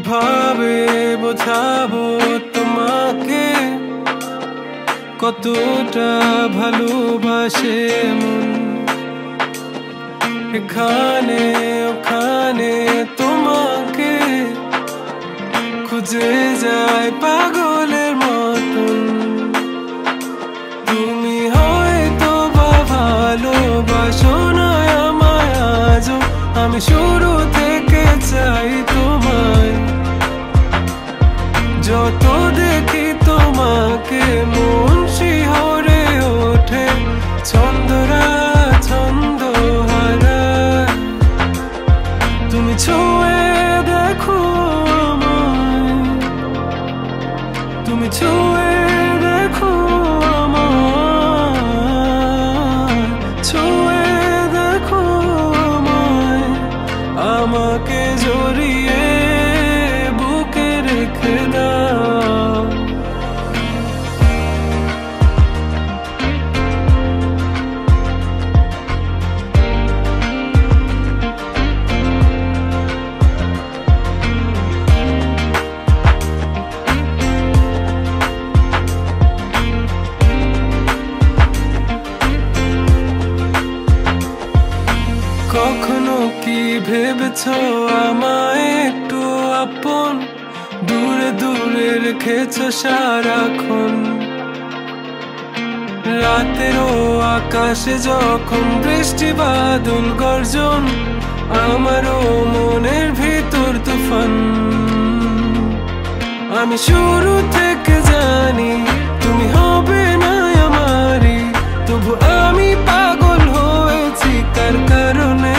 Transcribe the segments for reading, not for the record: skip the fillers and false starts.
কিভাবে বোঝাবো তোমাকে কতটা ভালোবাসে মন। এখানে ওখানে তোমাকে খুঁজে যায় পাগলের মতন। তুমি হয়তো বা ভালোবাসো না আমায় আজও, আমি শুরু থেকে চাই তোমায়। যত দেখি তোমাকে মন শিহরে ওঠে, ছন্দরা ছন্দ হারায়। তুমি ছুঁয়ে দেখো আমায়, তুমি ছুঁয়ে দেখো আমায়, ছুঁয়ে দেখো আমায়। আমাকে জড়িয়ে বুকে রেখে দাও। কখনো কি ভেবেছো আমায় একটু আপন, দূরে দূরে রেখেছো সারাক্ষণ। রাতেরও আকাশে যখন বৃষ্টি বাদল গর্জন, আমারও মনের ভিতর তুফান। আমি শুরু থেকে জানি তুমি হবে না আমারই, তবু আমি পাগল হয়েছি কার কারণে।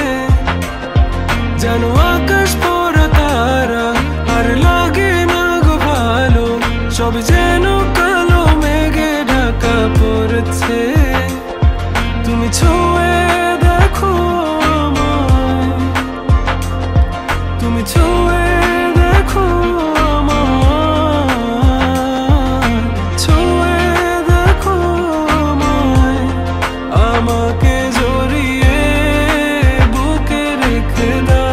জানো আকাশ পড়া তারা আর লাগে না গো ভালো, সব যেন কালো মেঘে ঢাকা পড়েছে। তুমি ছুঁয়ে দেখো আমায়, তুমি ছুঁয়ে দেখো আমায়, ছুঁয়ে দেখো আমায়। আমাকে জড়িয়ে বুকে রেখে দাও।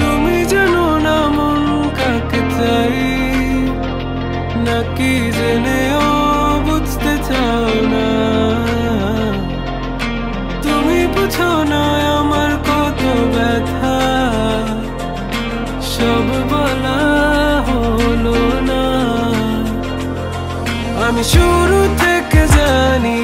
তুমি জানো না মন কাকে চাই, নাকি জেনেও বুঝতে চাও না। তুমি বুঝো না আমার কত ব্যথা, সব বলা হলো না। আমি শুরু থেকে জানি